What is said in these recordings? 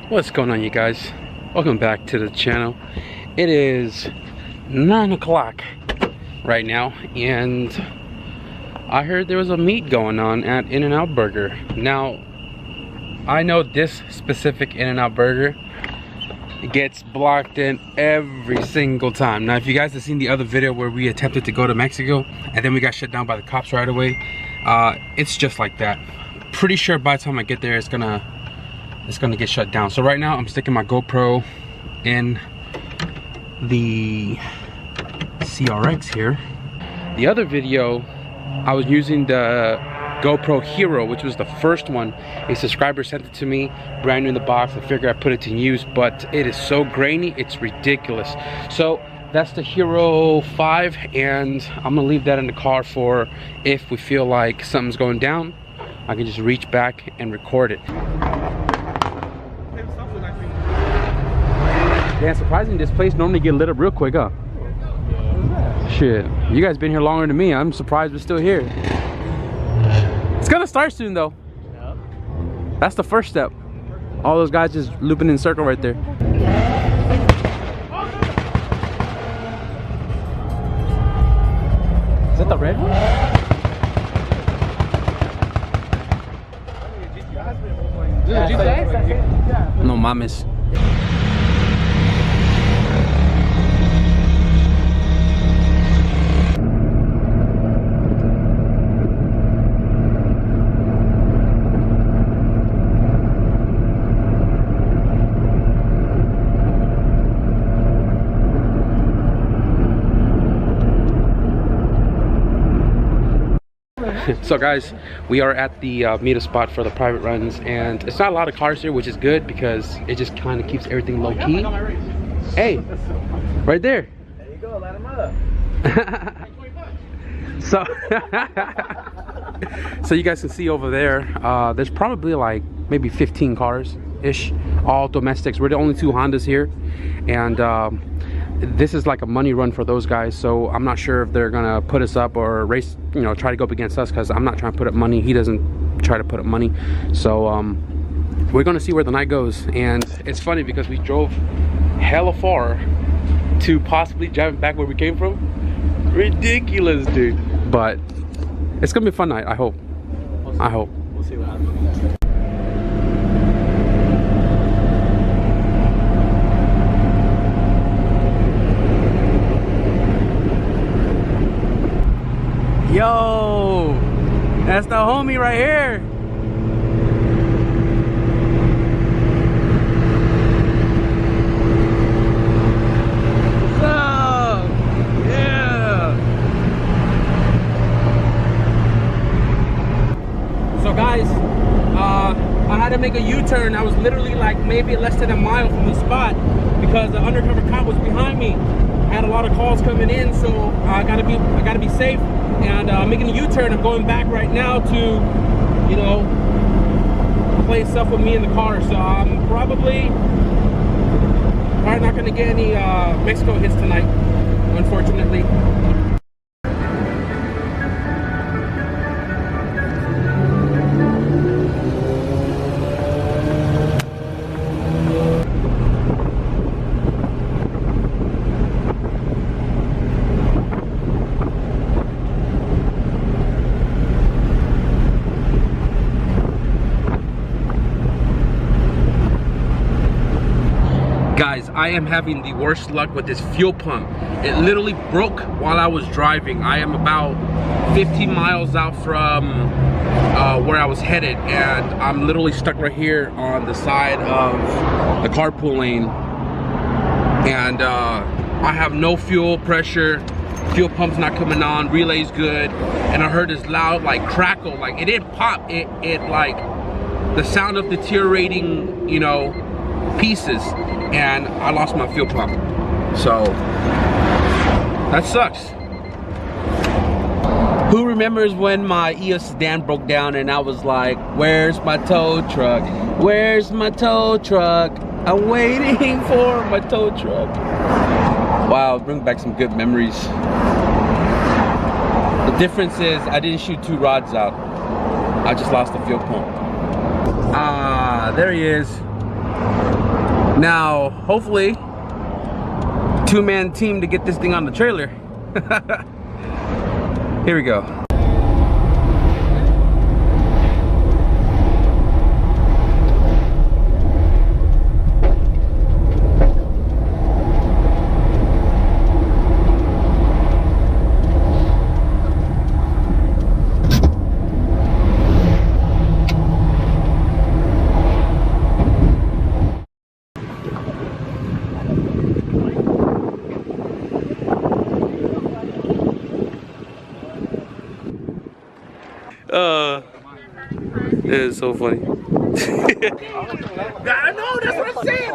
What's going on, you guys? Welcome back to the channel. It is 9 o'clock right now, and I heard there was a meet going on at In-N-Out Burger. Now, I know this specific In-N-Out Burger gets blocked in every single time. Now, if you guys have seen the other video where we attempted to go to Mexico and then we got shut down by the cops right away, it's just like that. Pretty sure by the time I get there, it's gonna get shut down. So right now I'm sticking my GoPro in the CRX here. The other video I was using the GoPro Hero, which was the first one. A subscriber sent it to me brand new in the box. I figured I'd put it to use, but it is so grainy, it's ridiculous. So that's the Hero 5, and I'm gonna leave that in the car for if we feel like something's going down, I can just reach back and record it. Yeah, surprisingly, this place normally get lit up real quick, huh? Shit, you guys been here longer than me. I'm surprised we're still here. It's gonna start soon, though. Yep. That's the first step. All those guys just looping in a circle right there. Is that the red one? No mames. So guys, we are at the meetup spot for the private runs, and it's not a lot of cars here, which is good because it just kind of keeps everything low key. Hey, right there. There you go, light them up. So you guys can see over there, there's probably like maybe 15 cars ish, all domestics. We're the only two Hondas here, and this is like a money run for those guys, so I'm not sure if they're gonna put us up or race, you know, try to go up against us, because I'm not trying to put up money. He doesn't try to put up money. So we're gonna see where the night goes. And it's funny because we drove hella far to possibly driving back where we came from. Ridiculous, dude. But it's gonna be a fun night, I hope. I hope. We'll see what happens. Yo, that's the homie right here. What's up? Yeah. So guys, I had to make a U-turn. I was literally like maybe less than a mile from the spot because the undercover cop was behind me. I had a lot of calls coming in, so I gotta be safe. And I'm making a U-turn. I'm going back right now to, you know, play stuff with me in the car. So I'm probably not gonna get any Mexico hits tonight, unfortunately. Guys, I am having the worst luck with this fuel pump. It literally broke while I was driving. I am about 15 miles out from where I was headed, and I'm literally stuck right here on the side of the carpool lane. And I have no fuel pressure. Fuel pump's not coming on. Relay's good. And I heard this loud like crackle. Like it didn't pop. It like the sound of deteriorating, you know, pieces. And I lost my fuel pump, so that sucks. Who remembers when my EOS sedan broke down and I was like, where's my tow truck? Where's my tow truck? I'm waiting for my tow truck. Wow, bring back some good memories. The difference is I didn't shoot 2 rods out. I just lost the fuel pump. Ah, there he is. Now, hopefully, two-man team to get this thing on the trailer. Here we go. It is so funny. I know, that's what I'm saying.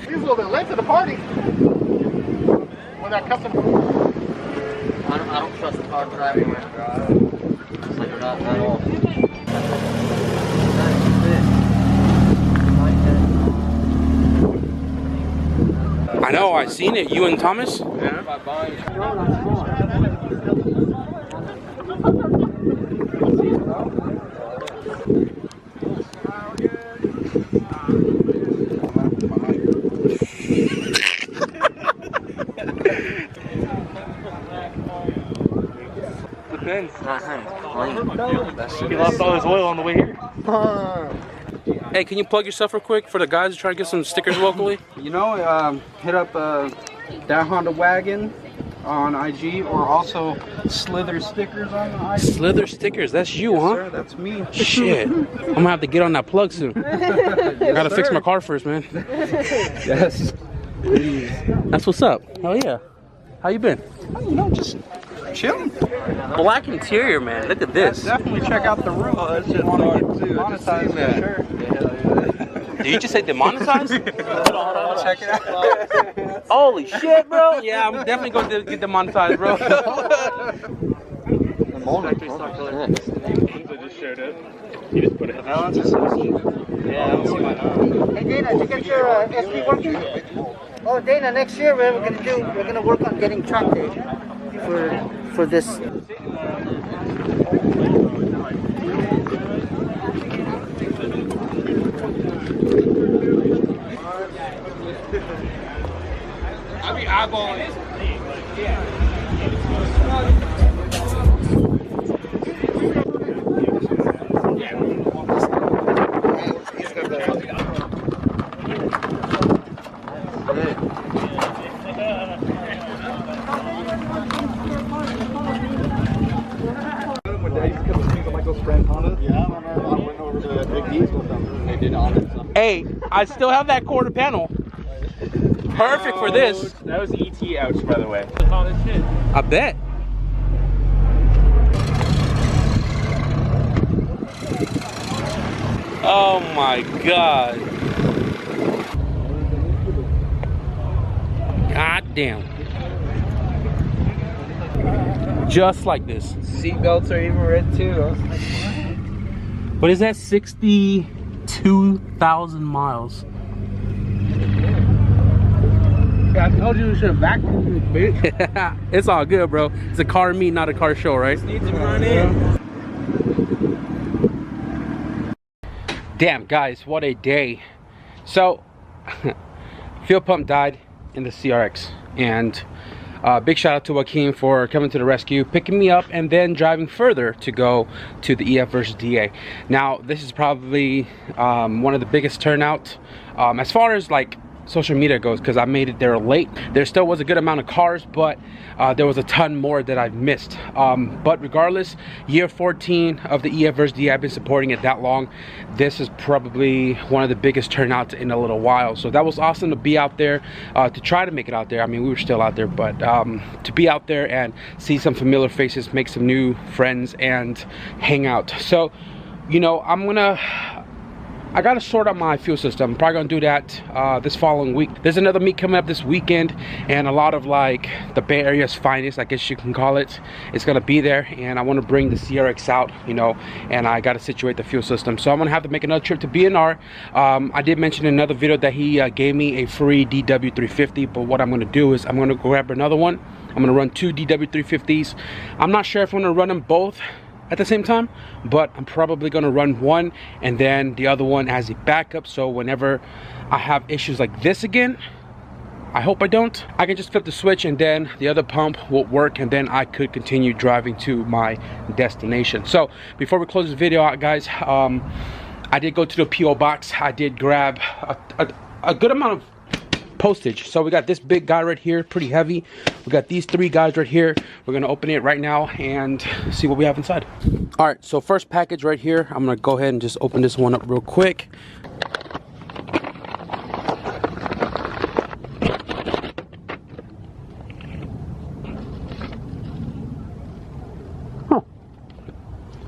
He's a little bit late to the party. When that custom. I don't trust the car driving. It's like not at all. I know, I seen it. You and Thomas? Yeah. Depends. He lost all his oil on the way here. Hey, can you plug yourself real quick for the guys who try to get some stickers locally? You know, hit up that Honda Wagon on IG, or also Slither Stickers on IG. Slither Stickers, that's you, Yes, huh? sir, that's me. Shit, I'm gonna have to get on that plug soon. Gotta fix my car first, man. Yes. Please. That's what's up. Hell yeah. How you been? You know, just chilling. Black interior, man. Look at this. Definitely check out the roof. Oh, that shit's hard too. Monetized for sure. Did you just say demonetized? Check it out. Holy shit, bro. Yeah, I'm definitely going to get demonetized, bro. The just showed up. He just put it out. Yeah, I don't see my name. Hey Dana, did you get your SP working? Oh Dana, next year we're gonna work on getting track day for this. I'll be eyeballing it. Hey, I still have that quarter panel. Perfect for this. That was ET ouch, by the way. I bet. Oh my god. God damn. Just like this. Seatbelts are even red too. What is that? 62,000 miles. I told you we should have vacuumed this bitch. It's all good, bro. It's a car meet, not a car show, right? Need to run in. Damn, guys, what a day. So, fuel pump died in the CRX, and big shout out to Joaquin for coming to the rescue, picking me up, and then driving further to go to the EF versus DA. Now, this is probably one of the biggest turnout as far as like social media goes, because I made it there late. There still was a good amount of cars, but there was a ton more that I've missed. But regardless, year 14 of the EF versus DA, I've been supporting it that long. This is probably one of the biggest turnouts in a little while. So that was awesome to be out there, to try to make it out there. I mean, we were still out there, but to be out there and see some familiar faces, make some new friends, and hang out. So, you know, I gotta sort out my fuel system. I'm probably gonna do that this following week. There's another meet coming up this weekend, and a lot of like the Bay Area's finest, I guess you can call it, is gonna be there, and I want to bring the CRX out, you know, and I gotta situate the fuel system. So I'm gonna have to make another trip to BNR. I did mention in another video that he gave me a free DW350, but what I'm gonna do is I'm gonna grab another one. I'm gonna run two DW350s. I'm not sure if I'm gonna run them both at the same time, but I'm probably gonna run one and then the other one as a backup, so whenever I have issues like this again, I hope I don't, I can just flip the switch and then the other pump will work, and then I could continue driving to my destination. So before we close this video out, guys, I did go to the P.O. box. I did grab a good amount of postage. So we got this big guy right here, pretty heavy. We got these 3 guys right here. We're gonna open it right now and see what we have inside. All right, so first package right here. I'm gonna go ahead and just open this one up real quick.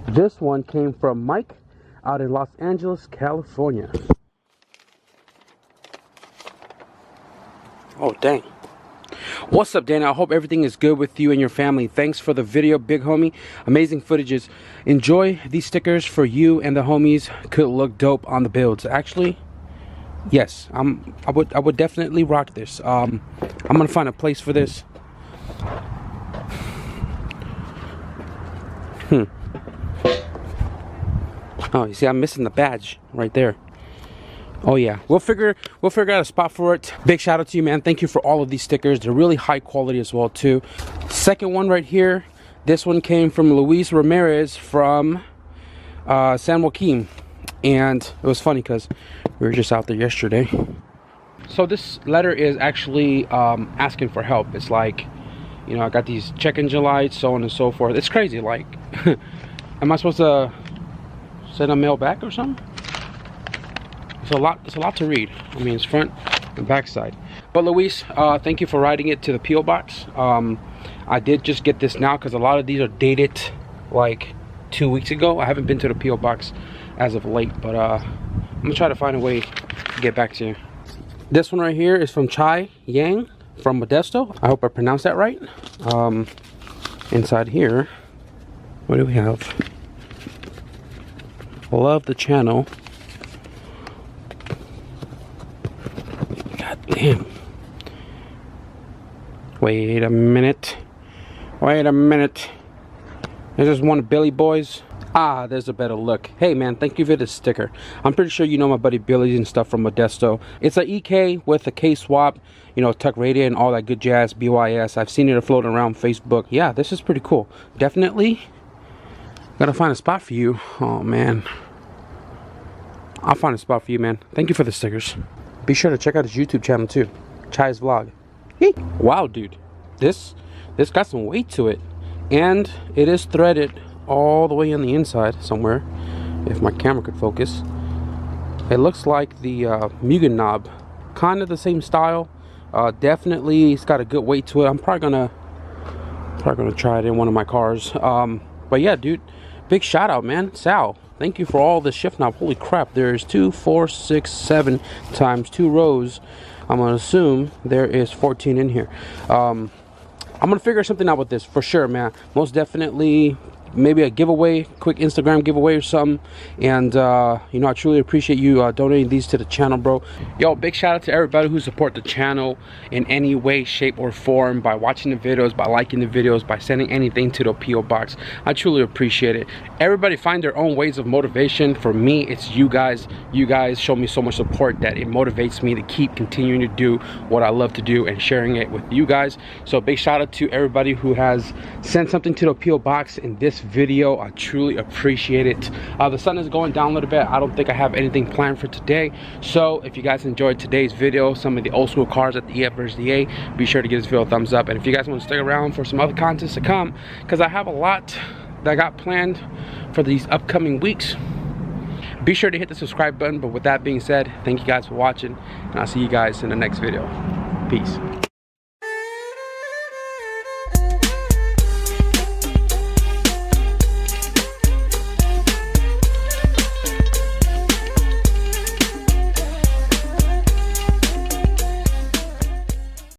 This one came from Mike out in Los Angeles, California. Oh, dang. What's up, Dana? I hope everything is good with you and your family. Thanks for the video, big homie. Amazing footages. Enjoy these stickers for you and the homies. Could look dope on the builds. Actually, yes, I would definitely rock this. I'm gonna find a place for this. Oh, you see, I'm missing the badge right there. Oh yeah, we'll figure out a spot for it. Big shout out to you, man. Thank you for all of these stickers. They're really high quality as well too. Second one right here. This one came from Luis Ramirez from San Joaquin, and it was funny because we were just out there yesterday. So this letter is actually asking for help. It's like, you know, I got these check engine lights, so on and so forth. It's crazy. Like, am I supposed to send a mail back or something? It's a lot to read. I mean, it's front and back side. But Luis, thank you for writing it to the P.O. box. I did just get this now because a lot of these are dated like 2 weeks ago. I haven't been to the P.O. box as of late, but I'm gonna try to find a way to get back to you. This one right here is from Chai Yang from Modesto. I hope I pronounced that right. Inside here, what do we have? Love the channel. God damn. Wait a minute. Wait a minute. There's just one Billy Boys. Ah, there's a better look. Hey man, thank you for the sticker. I'm pretty sure you know my buddy Billy and stuff from Modesto. It's a EK with a K swap, you know, tuck radiator and all that good jazz, BYS. I've seen it floating around Facebook. Yeah, this is pretty cool. Definitely gotta find a spot for you. Oh man, I'll find a spot for you, man. Thank you for the stickers. Be sure to check out his YouTube channel too, Chai's Vlog. Hey. Wow, dude, this got some weight to it, and it is threaded all the way on the inside somewhere. If my camera could focus, it looks like the Mugen knob, kind of the same style. Definitely, it's got a good weight to it. I'm probably gonna try it in one of my cars. But yeah, dude, big shout out, man. Sal, thank you for all the shift knob. Holy crap, there's 2, 4, 6, 7 times 2 rows. I'm gonna assume there is 14 in here. I'm gonna figure something out with this for sure, man. Most definitely, maybe a giveaway, quick Instagram giveaway or something. And you know, I truly appreciate you donating these to the channel, bro. Yo, big shout out to everybody who support the channel in any way, shape, or form, by watching the videos, by liking the videos, by sending anything to the P.O. box. I truly appreciate it. Everybody find their own ways of motivation. For me, it's you guys. You guys show me so much support that it motivates me to keep continuing to do what I love to do and sharing it with you guys. So big shout out to everybody who has sent something to the P.O. box in this video. I truly appreciate it. The sun is going down a little bit. I don't think I have anything planned for today. So if you guys enjoyed today's video, some of the old school cars at the EF versus the A, be sure to give this video a thumbs up. And if you guys want to stick around for some other content to come, because I have a lot that I got planned for these upcoming weeks, be sure to hit the subscribe button. But with that being said, thank you guys for watching, and I'll see you guys in the next video. Peace.